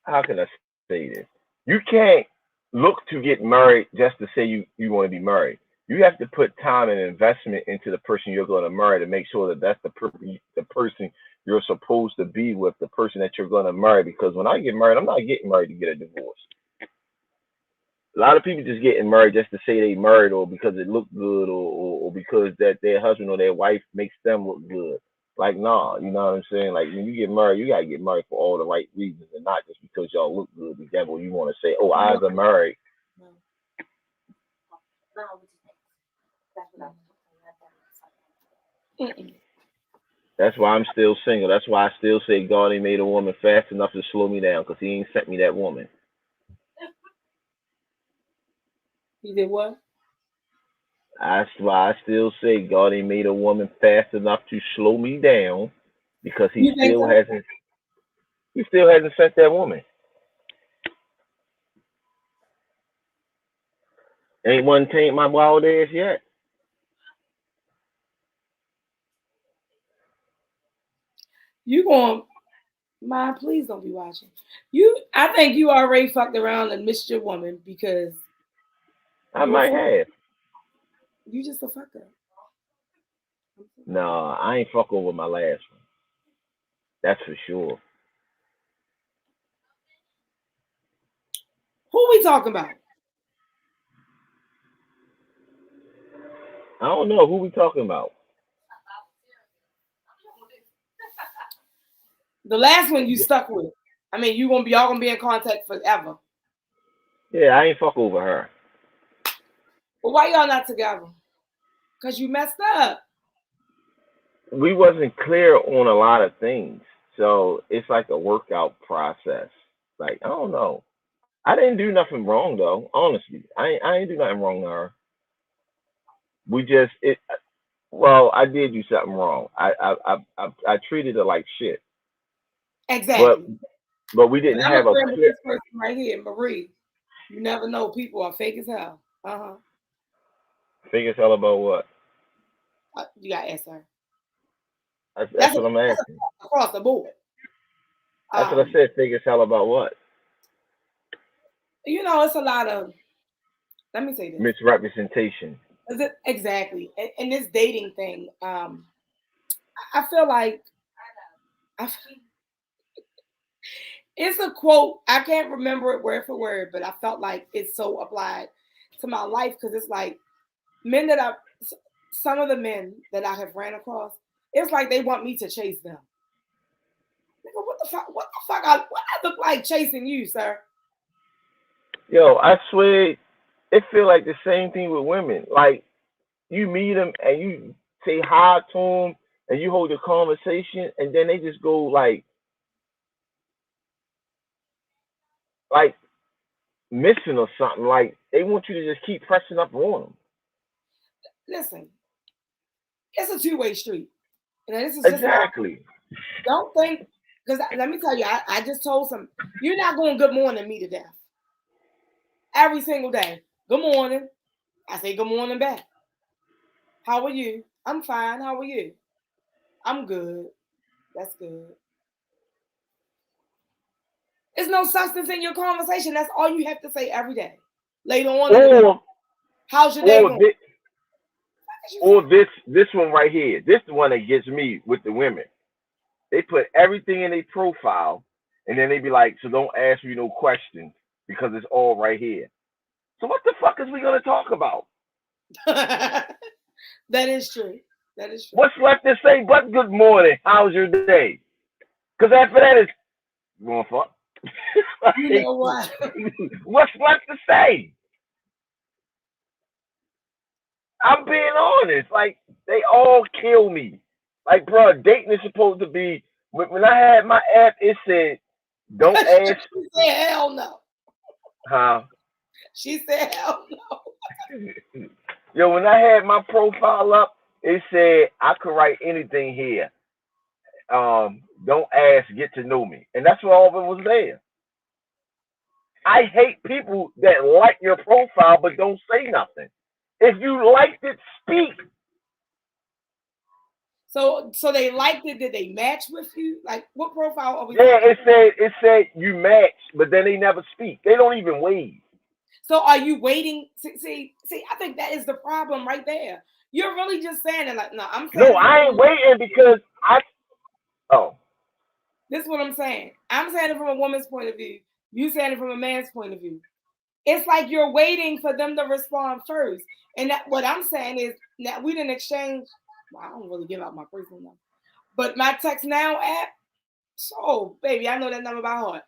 how can I say this? You can't look to get married just to say you want to be married. You have to put time and investment into the person you're going to marry to make sure that that's the person you're supposed to be with, the person that you're going to marry. Because when I get married, I'm not getting married to get a divorce. A lot of people just getting married just to say they married, or because it looked good, or because that their husband or their wife makes them look good. Like, nah, you know what I'm saying? Like, when you get married, you got to get married for all the right reasons, and not just because y'all look good. Example, you want to say, oh, I was married. That's why I'm still single. That's why I still say God ain't made a woman fast enough to slow me down, because he ain't sent me that woman. He did what? That's why I still say God ain't made a woman fast enough to slow me down, because he still hasn't sent that woman. Ain't one taint my wild ass yet. You going, Ma, please don't be watching. I think you already fucked around and missed your woman, because I might have. You just a fucker. No, I ain't fuck over my last one. That's for sure. Who we talking about? I don't know who we talking about. The last one you stuck with. I mean, y'all gonna be in contact forever. Yeah, I ain't fuck over her. Well, why y'all not together? Because you messed up. We wasn't clear on a lot of things, so it's like a workout process. Like, I don't know. I didn't do nothing wrong though. Honestly, I ain't do nothing wrong to her. We just it. Well, I did do something wrong. I treated her like shit. Exactly. But we didn't have a with clear. this person right here, Marie. You never know. People are fake as hell. Fake as hell about what? You got to ask her. That's what I'm asking. Across the board. That's what I said. Fake as hell about what? You know, it's a lot of. Let me say this. Misrepresentation. Is it exactly? And this dating thing. I feel like. It's a quote. I can't remember it word for word, but I felt like it's so applied to my life because it's like some of the men that I have ran across, it's like they want me to chase them. Nigga, what the fuck? What I look like chasing you, sir? Yo, I swear, it feel like the same thing with women. Like, you meet them and you say hi to them and you hold a conversation and then they just go like missing or something. Like, they want you to just keep pressing up on them. Listen, it's a two-way street. And this is exactly. Don't think, because let me tell you, I just told some, you're not going good morning me to death. Every single day. Good morning. I say good morning back. How are you? I'm fine. How are you? I'm good. That's good. There's no substance in your conversation. That's all you have to say every day. Later on. How's your day going? This one right here. This is the one that gets me with the women. They put everything in their profile, and then they be like, so don't ask me no questions because it's all right here. So what the fuck is we going to talk about? That is true. That is true. What's left to say but good morning? How's your day? Because after that is, you want to fuck? You know what? What's left to say? I'm being honest. Like, they all kill me. Like, bro, dating is supposed to be. When I had my app, it said, don't ask. She said, hell no. Huh? She said, hell no. Yo, when I had my profile up, it said, I could write anything here. Don't ask, get to know me. And that's what all of it was there. I hate people that like your profile but don't say nothing. If you liked it, speak. So they liked it. Did they match with you? Like, what profile are we? Yeah, it said you matched, but then they never speak. They don't even wave. So are you waiting? See, I think that is the problem right there. You're really just saying it like, no, I'm saying. No, I ain't waiting because This is what I'm saying. I'm saying it from a woman's point of view. You saying it from a man's point of view. It's like you're waiting for them to respond first. And what I'm saying is that we didn't exchange. Well, I don't really give out my personal number. But my text now app, so baby, I know that number by heart.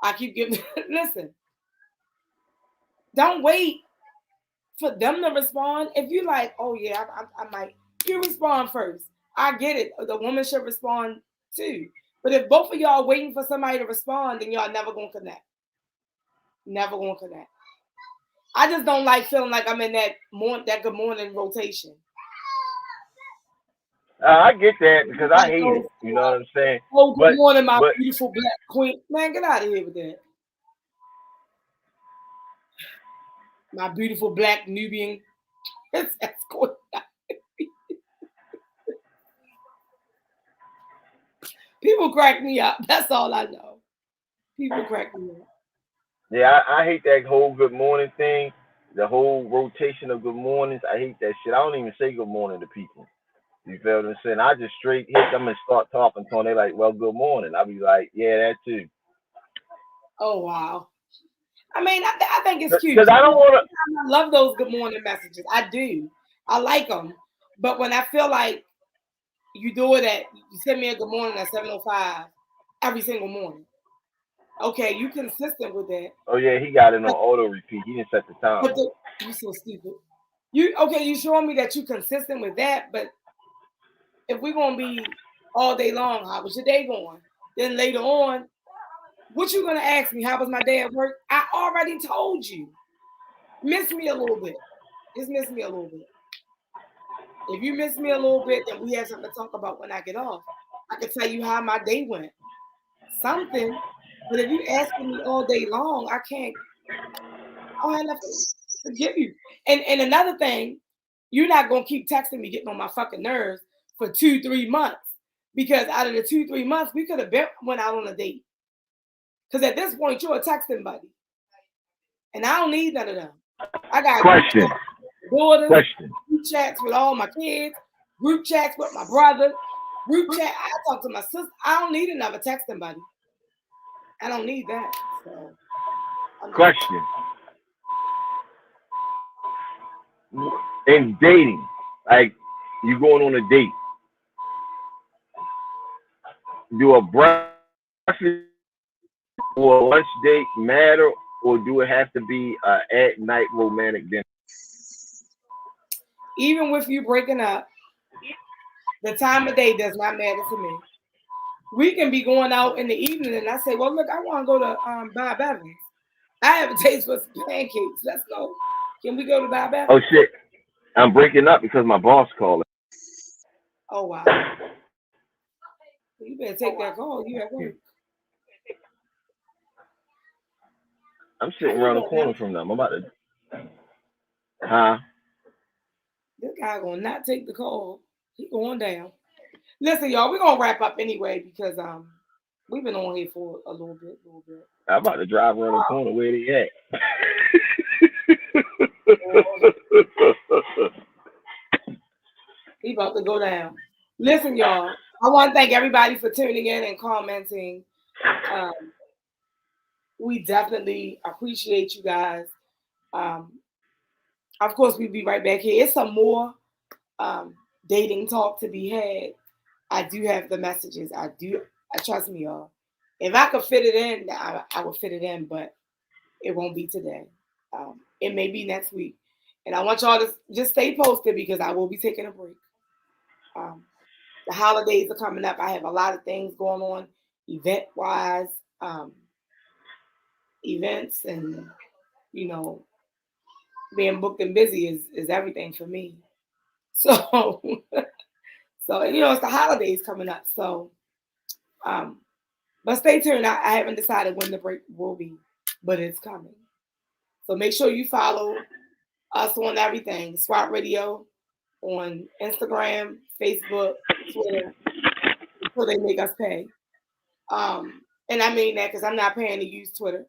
I keep giving listen. Don't wait for them to respond. If you like, oh yeah, I might, you respond first. I get it. The woman should respond too. But if both of y'all waiting for somebody to respond, then y'all never gonna connect. Never gonna connect. I just don't like feeling like I'm in that good morning rotation. I get that because I hate it. You know what I'm saying? Oh, good morning, my beautiful black queen. Man, get out of here with that. My beautiful black Nubian. That's queen. People crack me up. That's all I know. People crack me up. Yeah, I hate that whole good morning thing. The whole rotation of good mornings. I hate that shit. I don't even say good morning to people. You feel what I'm saying? I just straight hit them and start talking to them. They like, well, good morning. I'll be like, yeah, that too. Oh, wow. I mean, I think it's cute. Because I don't want to. I love those good morning messages. I do. I like them. But when I feel like you do it you send me a good morning at 7:05, every single morning. Okay, you consistent with that. Oh yeah, he got it on auto repeat. He didn't set the time. But you so stupid. You showing me that you consistent with that, but if we're gonna be all day long, how was your day going? Then later on, what you gonna ask me? How was my day at work? I already told you. Miss me a little bit. Just miss me a little bit. If you miss me a little bit, then we have something to talk about when I get off. I can tell you how my day went. Something. But if you asking me all day long, I don't have nothing to give you. And another thing, you're not gonna keep texting me, getting on my fucking nerves for 2-3 months. Because out of the 2-3 months, we could have went out on a date. Because at this point, you're a texting buddy. And I don't need none of them. I got Question. daughters, group chats with all my kids, group chats with my brother, group chat. I talk to my sister. I don't need another texting buddy. I don't need that. So, Question. In dating, like you going on a date, do a breakfast or a lunch date matter, or do it have to be at night romantic dinner? even with you breaking up, the time of day does not matter to me. We can be going out in the evening, and I say, "Well, look, I want to go to Bob Evans. I have a taste for some pancakes. Let's go. Can we go to Bob Evans?" Oh shit, I'm breaking up because my boss calling. Oh wow. You better take that call. You at work. I'm sitting around the corner from them. I'm about to. Huh? This guy gonna not take the call. He going down. Listen, y'all, we're gonna wrap up anyway because we've been on here for a little bit. I'm about to drive around the corner. Where they at? He about to go down. Listen, y'all. I want to thank everybody for tuning in and commenting. We definitely appreciate you guys. Of course, we'll be right back here. It's some more dating talk to be had. I do have the messages. Trust me, y'all. If I could fit it in, I would fit it in, but it won't be today. It may be next week. And I want y'all to just stay posted because I will be taking a break. The holidays are coming up. I have a lot of things going on event-wise, events, and, being booked and busy is everything for me. So, it's the holidays coming up. So, but stay tuned. I haven't decided when the break will be, but it's coming. So make sure you follow us on everything. SWAT Radio on Instagram, Facebook, Twitter, until they make us pay. And I mean that because I'm not paying to use Twitter.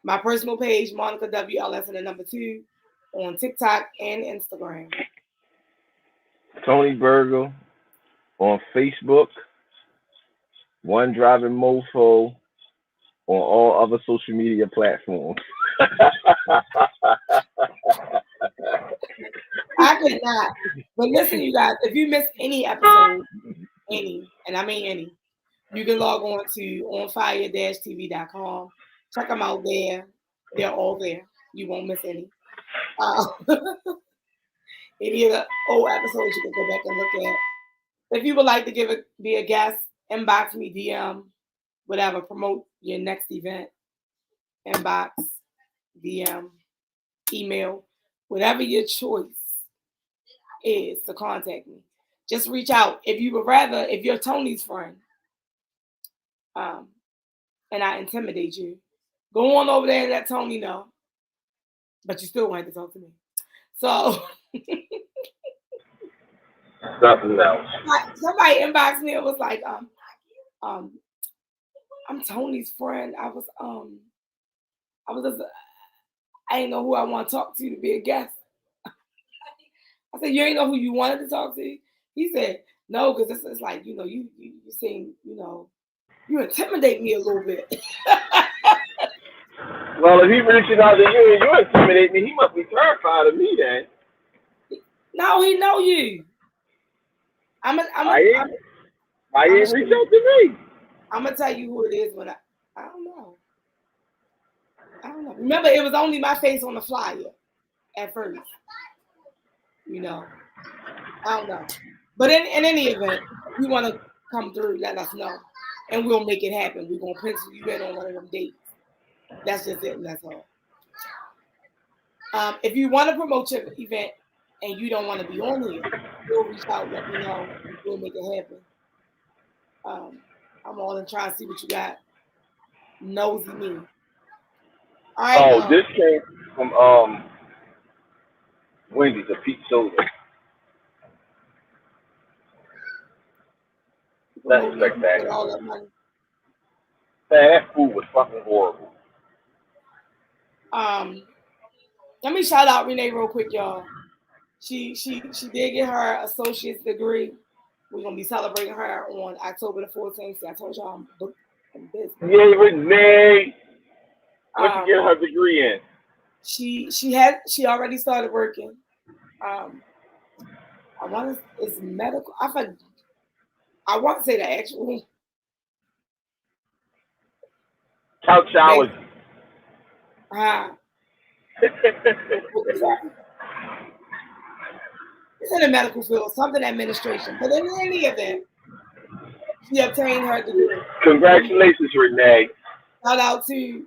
My personal page, Monica WLS and the number 2 on TikTok and Instagram. Tony Burger on Facebook, One Driving Mofo on all other social media platforms. I could not. But listen, you guys, if you miss any episode, and I mean any, you can log on to onfire-tv.com. Check them out there. They're all there. You won't miss any. Any of the old episodes you can go back and look at. If you would like to be a guest, inbox me, DM, whatever, promote your next event, inbox, DM, email, whatever your choice is to contact me. Just reach out. If you're Tony's friend, and I intimidate you, go on over there and let Tony know. But you still want to talk to me. So something else. Somebody inboxed me and was like, I'm Tony's friend. I didn't know who I want to talk to be a guest. I said, you ain't know who you wanted to talk to? He said, no, because this is like, you seem, you intimidate me a little bit. Well, if he reaches out to you and you intimidate me, he must be terrified of me then. No, he know you. Why he reach out to me? I'm gonna tell you who it is when I don't know. Remember, it was only my face on the flyer at first. You know, I don't know. But in any event, you want to come through, let us know, and we'll make it happen. We're gonna pencil you in on one of them dates. That's just it. And that's all. If you want to promote your event and you don't want to be on here, you'll reach out, let me know. We'll make it happen. I'm all in trying to see what you got. Nosy me. All right, this came from Wendy's, a peach soda. That's spectacular. All that money. Man, that food was fucking horrible. Let me shout out Renee real quick, y'all. She did get her associate's degree. We're gonna be celebrating her on October the 14th. See, I told y'all I'm booked in business. Yay, Renee! What'd she get her degree in? She already started working. I want to. It's medical. I want to say the actual. Couch showers. It's in the medical field, something administration. But in any event, she obtained her degree. Congratulations, Renee. Shout out to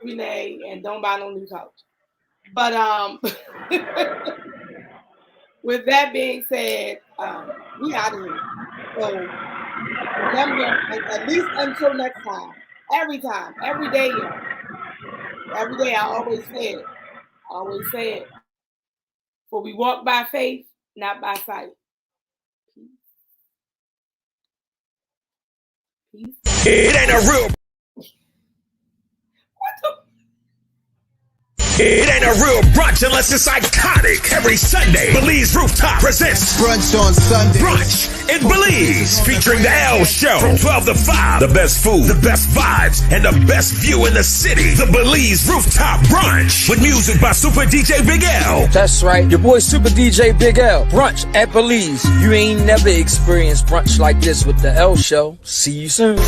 Renee, and don't buy no new couch. But with that being said, we out of here. So remember, at least until next time, every day, I always say it. For we walk by faith, not by sight. Peace. It ain't a real. It ain't a real brunch unless it's iconic. Every Sunday, Belize Rooftop presents Brunch on Sunday. Brunch in Belize, featuring the L Show from 12 to 5. The best food, the best vibes, and the best view in the city. The Belize Rooftop Brunch with music by Super DJ Big L. That's right, your boy Super DJ Big L. Brunch at Belize. You ain't never experienced brunch like this with the L Show. See you soon.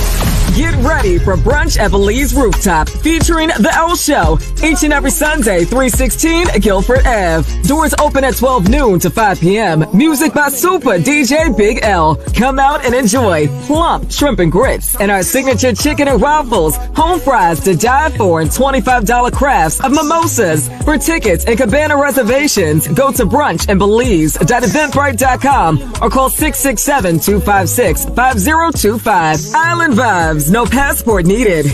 Get ready for Brunch at Belize Rooftop, featuring the L Show, each and every Sunday, 316 Guilford Ave. Doors open at 12 noon to 5 p.m. Music by Super DJ Big L. Come out and enjoy plump shrimp and grits and our signature chicken and waffles, home fries to die for, and $25 crafts of mimosas. For tickets and cabana reservations, go to brunchandbelize.eventbrite.com or call 667-256-5025. Island Vibes, no passport needed.